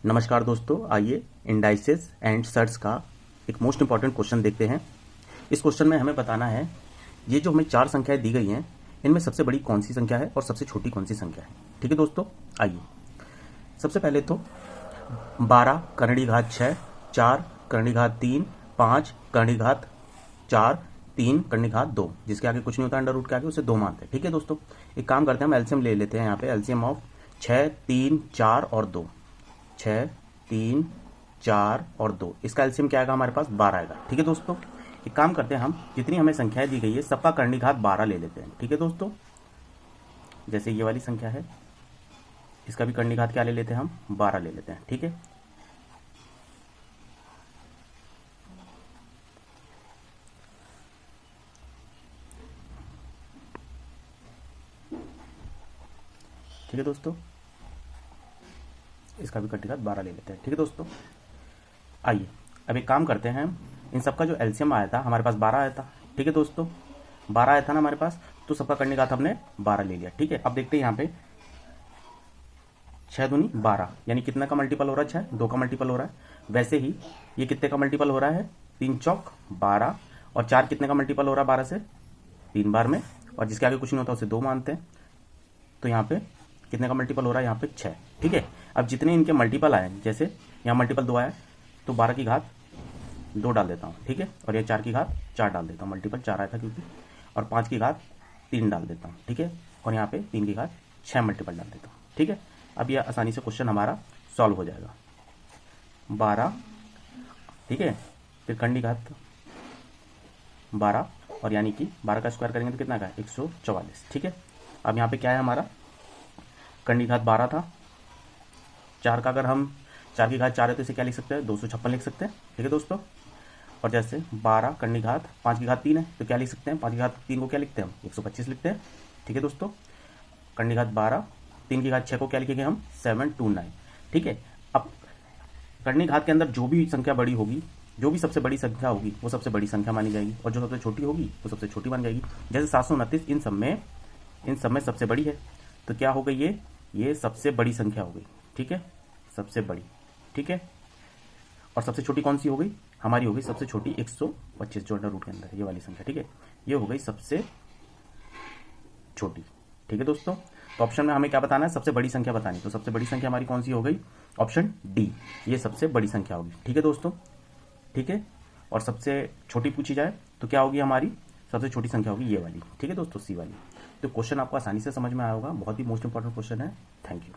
नमस्कार दोस्तों, आइए इंडाइसेस एंड सर्ट्स का एक मोस्ट इंपॉर्टेंट क्वेश्चन देखते हैं। इस क्वेश्चन में हमें बताना है ये जो हमें 4 संख्याएं दी गई हैं इनमें सबसे बड़ी कौन सी संख्या है और सबसे छोटी कौन सी संख्या है। ठीक है दोस्तों, आइए सबसे पहले तो 12 करणी घात 6, 4 करणी घात 3, 5 करणी घात 4, 3 करणी घात 2, जिसके आगे कुछ नहीं होता, अंडर रूट के आगे उसे 2 मानते हैं। ठीक है दोस्तों, एक काम करते हैं, हम एलसीएम ले लेते हैं। यहाँ पे एलसीएम ऑफ 6, 3, 4 और 2, 6, 3, 4 और 2, इसका एलसीएम क्या आएगा हमारे पास 12 आएगा। ठीक है दोस्तों, एक काम करते हैं, हम जितनी हमें संख्याएं दी गई है सबका करणी घात 12 ले लेते हैं। ठीक है दोस्तों, जैसे ये वाली संख्या है इसका भी करणी घात क्या ले लेते हैं, हम 12 ले लेते हैं। ठीक है, ठीक है दोस्तों, इसका भी करणी घात 12 ले लेते हैं। ठीक है दोस्तों, आइए अब एक काम करते हैं, इन सबका जो एलसीएम आया था हमारे पास 12 आया था। ठीक है दोस्तों, 12 आया था ना हमारे पास, तो सबका करणी घात हमने 12 ले लिया। ठीक है, अब देखते हैं यहाँ पे 6 दूनी 12, यानी कितना का मल्टीपल हो रहा है, 6, 2 का मल्टीपल हो रहा है। वैसे ही ये कितने का मल्टीपल हो रहा है, 3 चौक 12, और 4 कितने का मल्टीपल हो रहा है 12 से, 3 बार में, और जिसके आगे कुछ नहीं होता उसे 2 मानते हैं। तो यहाँ पे कितने का मल्टीपल हो रहा है, यहाँ पे 6। ठीक है, अब जितने इनके मल्टीपल आए, जैसे यहाँ मल्टीपल 2 आया तो 12 की घात 2 डाल देता हूँ। ठीक है, और ये 4 की घात 4 डाल देता हूँ, मल्टीपल 4 आया था क्योंकि, और 5 की घात 3 डाल देता हूँ। ठीक है, और यहाँ पे 3 की घात 6 मल्टीपल डाल देता हूँ। ठीक है, अब यह आसानी से क्वेश्चन हमारा सॉल्व हो जाएगा। 12, ठीक है, फिर करणी घात 12, और यानी कि 12 का स्क्वायर करेंगे तो कितना का 144। ठीक है, अब यहाँ पे क्या है हमारा, करणी घात 12 था, 4 का अगर हम 4 की घात 4 है तो इसे क्या लिख सकते हैं, 256 लिख सकते हैं। ठीक है दोस्तों, और जैसे 12 करणी घात 5 की घात 3 है तो क्या लिख सकते हैं, 5 की घात 3 को क्या लिखते हैं हम, 125 लिखते हैं। ठीक है दोस्तों, करणी घात 12, 3 की घात 6 को क्या लिखेंगे हम, 729। ठीक है, अब करणी घात के अंदर जो भी संख्या बड़ी होगी, जो भी सबसे बड़ी संख्या होगी वो सबसे बड़ी संख्या मानी जाएगी, और जो सबसे छोटी होगी वो सबसे छोटी मानी जाएगी। जैसे 729 इन सब में सबसे बड़ी है, तो क्या हो गई ये सबसे बड़ी संख्या हो गई। ठीक है, सबसे बड़ी। ठीक है, और सबसे छोटी कौन सी हो गई, हमारी हो गई सबसे छोटी 125, जो अंडर रूट के अंदर है ये वाली संख्या। ठीक है, ये हो गई सबसे छोटी। ठीक है दोस्तों, तो ऑप्शन में हमें क्या बताना है, सबसे बड़ी संख्या बतानी, तो सबसे बड़ी संख्या हमारी कौन सी हो गई, ऑप्शन डी, ये सबसे बड़ी संख्या होगी। ठीक है दोस्तों, ठीक है, और सबसे छोटी पूछी जाए तो क्या होगी हमारी, सबसे छोटी संख्या होगी ये वाली। ठीक है दोस्तों, सी वाली। तो क्वेश्चन आपको आसानी से समझ में आया होगा, बहुत ही मोस्ट इंपॉर्टेंट क्वेश्चन है। Thank you.